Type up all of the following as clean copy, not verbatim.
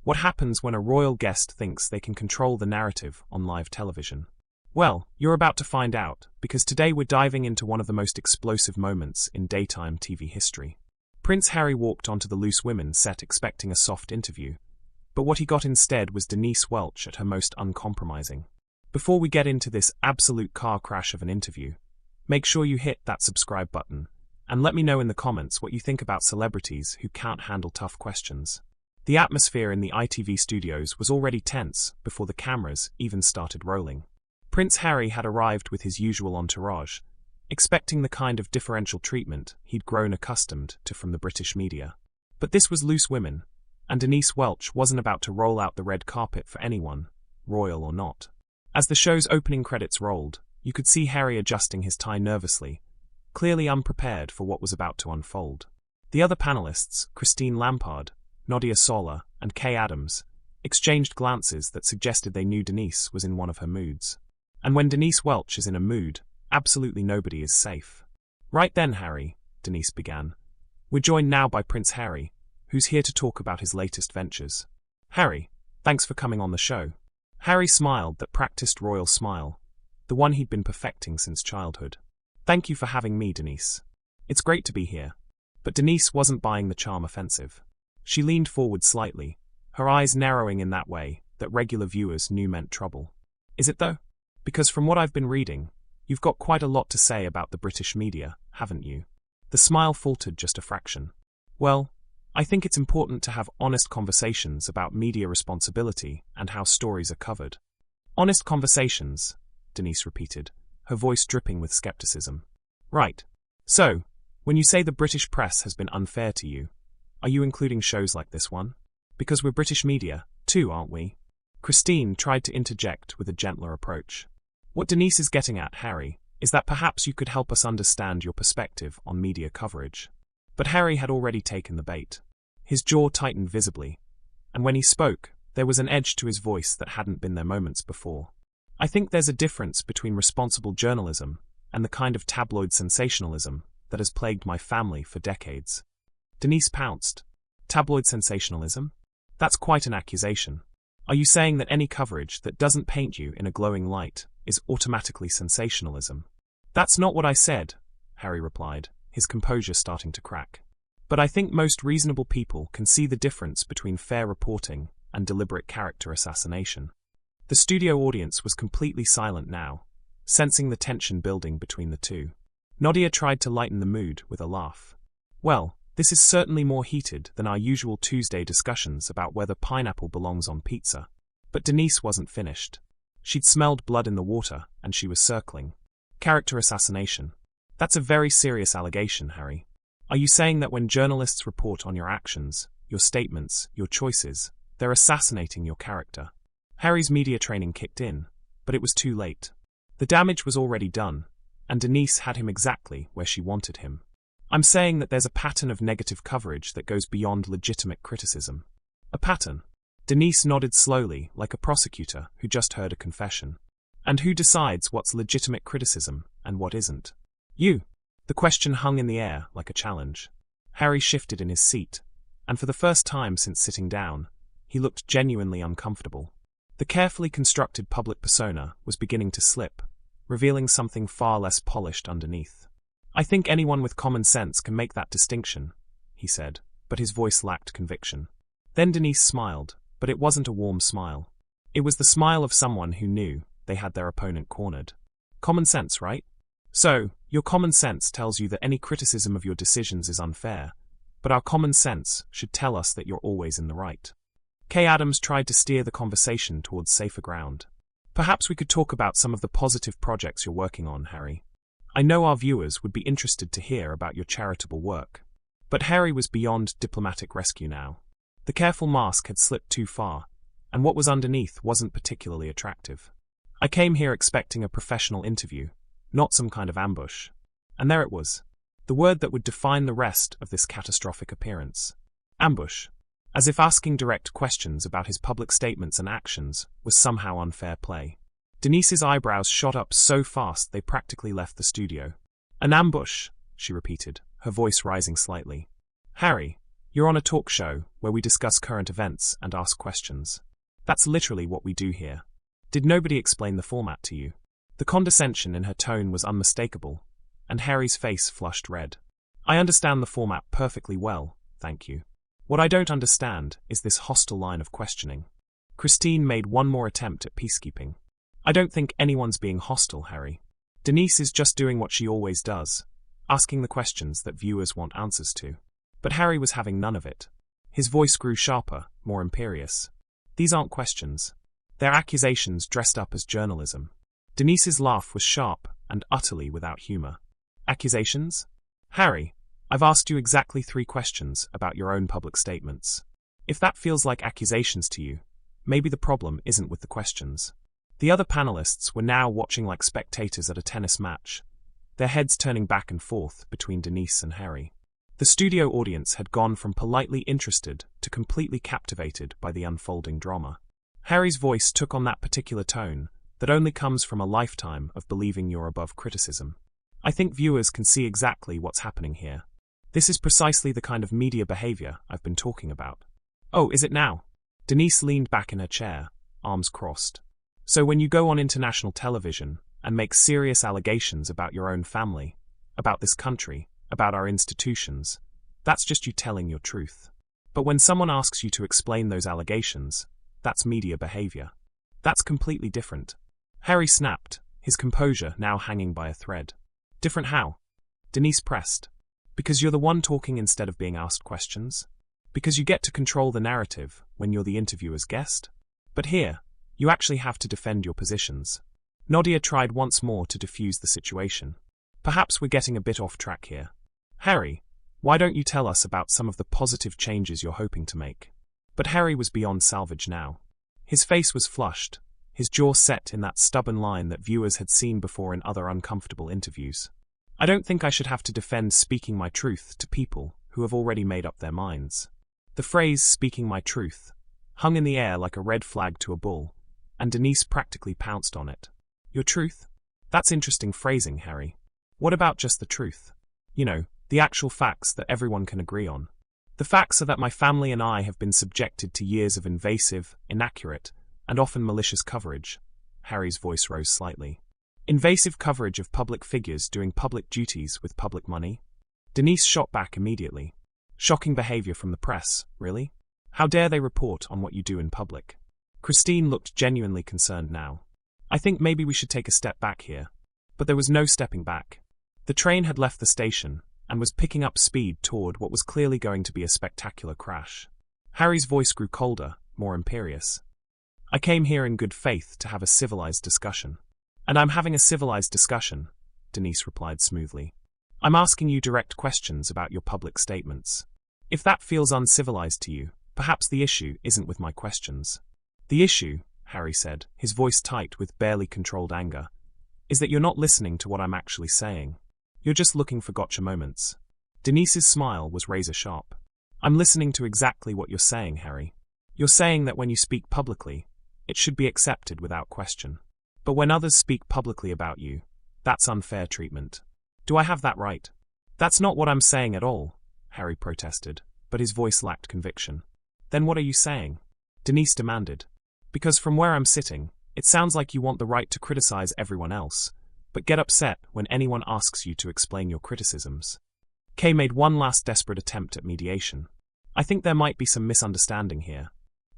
What happens when a royal guest thinks they can control the narrative on live television? Well, you're about to find out, because today we're diving into one of the most explosive moments in daytime TV history. Prince Harry walked onto the Loose Women set expecting a soft interview, but what he got instead was Denise Welch at her most uncompromising. Before we get into this absolute car crash of an interview, make sure you hit that subscribe button, and let me know in the comments what you think about celebrities who can't handle tough questions. The atmosphere in the ITV studios was already tense before the cameras even started rolling. Prince Harry had arrived with his usual entourage, expecting the kind of differential treatment he'd grown accustomed to from the British media. But this was Loose Women, and Denise Welch wasn't about to roll out the red carpet for anyone, royal or not. As the show's opening credits rolled, you could see Harry adjusting his tie nervously, clearly unprepared for what was about to unfold. The other panelists, Christine Lampard, Nadia Sola, and Kay Adams, exchanged glances that suggested they knew Denise was in one of her moods. And when Denise Welch is in a mood, absolutely nobody is safe. Right then, Harry, Denise began. We're joined now by Prince Harry, who's here to talk about his latest ventures. Harry, thanks for coming on the show. Harry smiled that practiced royal smile, the one he'd been perfecting since childhood. Thank you for having me, Denise. It's great to be here. But Denise wasn't buying the charm offensive. She leaned forward slightly, her eyes narrowing in that way that regular viewers knew meant trouble. Is it though? Because from what I've been reading, you've got quite a lot to say about the British media, haven't you? The smile faltered just a fraction. Well, I think it's important to have honest conversations about media responsibility and how stories are covered. Honest conversations, Denise repeated, her voice dripping with skepticism. Right. So, when you say the British press has been unfair to you, are you including shows like this one? Because we're British media, too, aren't we? Christine tried to interject with a gentler approach. What Denise is getting at, Harry, is that perhaps you could help us understand your perspective on media coverage. But Harry had already taken the bait. His jaw tightened visibly, and when he spoke, there was an edge to his voice that hadn't been there moments before. I think there's a difference between responsible journalism and the kind of tabloid sensationalism that has plagued my family for decades. Denise pounced. Tabloid sensationalism? That's quite an accusation. Are you saying that any coverage that doesn't paint you in a glowing light is automatically sensationalism? That's not what I said, Harry replied, his composure starting to crack. But I think most reasonable people can see the difference between fair reporting and deliberate character assassination. The studio audience was completely silent now, sensing the tension building between the two. Nadia tried to lighten the mood with a laugh. Well, this is certainly more heated than our usual Tuesday discussions about whether pineapple belongs on pizza. But Denise wasn't finished. She'd smelled blood in the water, and she was circling. Character assassination. That's a very serious allegation, Harry. Are you saying that when journalists report on your actions, your statements, your choices, they're assassinating your character? Harry's media training kicked in, but it was too late. The damage was already done, and Denise had him exactly where she wanted him. I'm saying that there's a pattern of negative coverage that goes beyond legitimate criticism. A pattern. Denise nodded slowly, like a prosecutor who just heard a confession. And who decides what's legitimate criticism and what isn't? You. The question hung in the air like a challenge. Harry shifted in his seat, and for the first time since sitting down, he looked genuinely uncomfortable. The carefully constructed public persona was beginning to slip, revealing something far less polished underneath. I think anyone with common sense can make that distinction, he said, but his voice lacked conviction. Then Denise smiled, but it wasn't a warm smile. It was the smile of someone who knew they had their opponent cornered. Common sense, right? So, your common sense tells you that any criticism of your decisions is unfair, but our common sense should tell us that you're always in the right. Kay Adams tried to steer the conversation towards safer ground. Perhaps we could talk about some of the positive projects you're working on, Harry. I know our viewers would be interested to hear about your charitable work. But Harry was beyond diplomatic rescue now. The careful mask had slipped too far, and what was underneath wasn't particularly attractive. I came here expecting a professional interview, not some kind of ambush. And there it was. The word that would define the rest of this catastrophic appearance. Ambush. As if asking direct questions about his public statements and actions was somehow unfair play. Denise's eyebrows shot up so fast they practically left the studio. An ambush, she repeated, her voice rising slightly. Harry, You're on a talk show where we discuss current events and ask questions. That's literally what we do here. Did nobody explain the format to you? The condescension in her tone was unmistakable, and Harry's face flushed red. I understand the format perfectly well, thank you. What I don't understand is this hostile line of questioning. Christine made one more attempt at peacekeeping. I don't think anyone's being hostile, Harry. Denise is just doing what she always does, asking the questions that viewers want answers to. But Harry was having none of it. His voice grew sharper, more imperious. These aren't questions. They're accusations dressed up as journalism. Denise's laugh was sharp and utterly without humor. Accusations? Harry, I've asked you exactly 3 questions about your own public statements. If that feels like accusations to you, maybe the problem isn't with the questions. The other panelists were now watching like spectators at a tennis match, their heads turning back and forth between Denise and Harry. The studio audience had gone from politely interested to completely captivated by the unfolding drama. Harry's voice took on that particular tone that only comes from a lifetime of believing you're above criticism. I think viewers can see exactly what's happening here. This is precisely the kind of media behavior I've been talking about. Oh, is it now? Denise leaned back in her chair, arms crossed. So when you go on international television and make serious allegations about your own family, about this country, about our institutions, that's just you telling your truth. But when someone asks you to explain those allegations, that's media behavior. That's completely different. Harry snapped, his composure now hanging by a thread. Different how? Denise pressed. Because you're the one talking instead of being asked questions? Because you get to control the narrative when you're the interviewer's guest? But here, you actually have to defend your positions. Nadia tried once more to diffuse the situation. Perhaps we're getting a bit off track here. Harry, why don't you tell us about some of the positive changes you're hoping to make? But Harry was beyond salvage now. His face was flushed, his jaw set in that stubborn line that viewers had seen before in other uncomfortable interviews. I don't think I should have to defend speaking my truth to people who have already made up their minds. The phrase "speaking my truth" hung in the air like a red flag to a bull, and Denise practically pounced on it. Your truth? That's interesting phrasing, Harry. What about just the truth? You know, the actual facts that everyone can agree on. The facts are that my family and I have been subjected to years of invasive, inaccurate, and often malicious coverage. Harry's voice rose slightly. Invasive coverage of public figures doing public duties with public money? Denise shot back immediately. Shocking behavior from the press, really? How dare they report on what you do in public? Christine looked genuinely concerned now. I think maybe we should take a step back here. But there was no stepping back. The train had left the station and was picking up speed toward what was clearly going to be a spectacular crash. Harry's voice grew colder, more imperious. I came here in good faith to have a civilized discussion. And I'm having a civilized discussion, Denise replied smoothly. I'm asking you direct questions about your public statements. If that feels uncivilized to you, perhaps the issue isn't with my questions. The issue, Harry said, his voice tight with barely controlled anger, is that you're not listening to what I'm actually saying. You're just looking for gotcha moments. Denise's smile was razor sharp. I'm listening to exactly what you're saying, Harry. You're saying that when you speak publicly, it should be accepted without question. But when others speak publicly about you, that's unfair treatment. Do I have that right? That's not what I'm saying at all, Harry protested, but his voice lacked conviction. Then what are you saying? Denise demanded. Because from where I'm sitting, it sounds like you want the right to criticize everyone else, but get upset when anyone asks you to explain your criticisms. Kay made one last desperate attempt at mediation. I think there might be some misunderstanding here.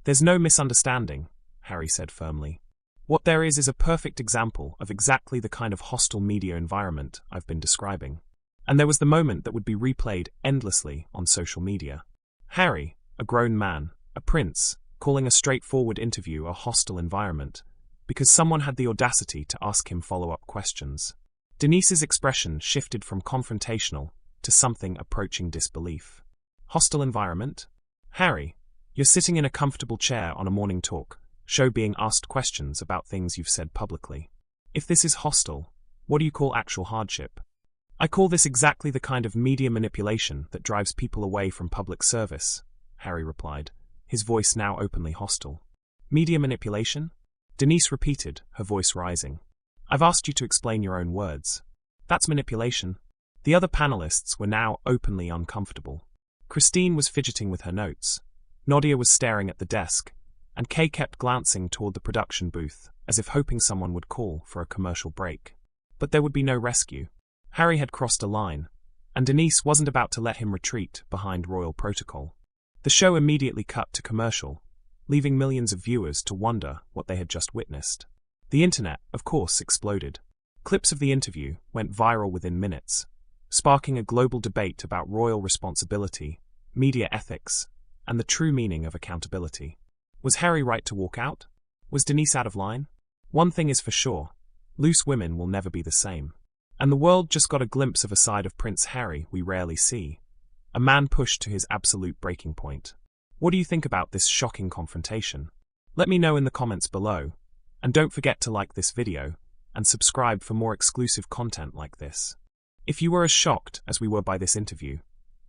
There's no misunderstanding, Harry said firmly. What there is a perfect example of exactly the kind of hostile media environment I've been describing. And there was the moment that would be replayed endlessly on social media. Harry, a grown man, a prince, calling a straightforward interview a hostile environment, because someone had the audacity to ask him follow-up questions. Denise's expression shifted from confrontational to something approaching disbelief. Hostile environment? Harry, you're sitting in a comfortable chair on a morning talk show being asked questions about things you've said publicly. If this is hostile, what do you call actual hardship? I call this exactly the kind of media manipulation that drives people away from public service, Harry replied, his voice now openly hostile. Media manipulation? Denise repeated, her voice rising. I've asked you to explain your own words. That's manipulation. The other panelists were now openly uncomfortable. Christine was fidgeting with her notes. Nadia was staring at the desk, and Kay kept glancing toward the production booth, as if hoping someone would call for a commercial break. But there would be no rescue. Harry had crossed a line, and Denise wasn't about to let him retreat behind royal protocol. The show immediately cut to commercial, leaving millions of viewers to wonder what they had just witnessed. The internet, of course, exploded. Clips of the interview went viral within minutes, sparking a global debate about royal responsibility, media ethics, and the true meaning of accountability. Was Harry right to walk out? Was Denise out of line? One thing is for sure, loose women will never be the same. And the world just got a glimpse of a side of Prince Harry we rarely see. A man pushed to his absolute breaking point. What do you think about this shocking confrontation? Let me know in the comments below, and don't forget to like this video and subscribe for more exclusive content like this. If you were as shocked as we were by this interview,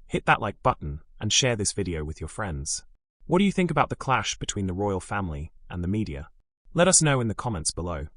hit that like button and share this video with your friends. What do you think about the clash between the royal family and the media? Let us know in the comments below.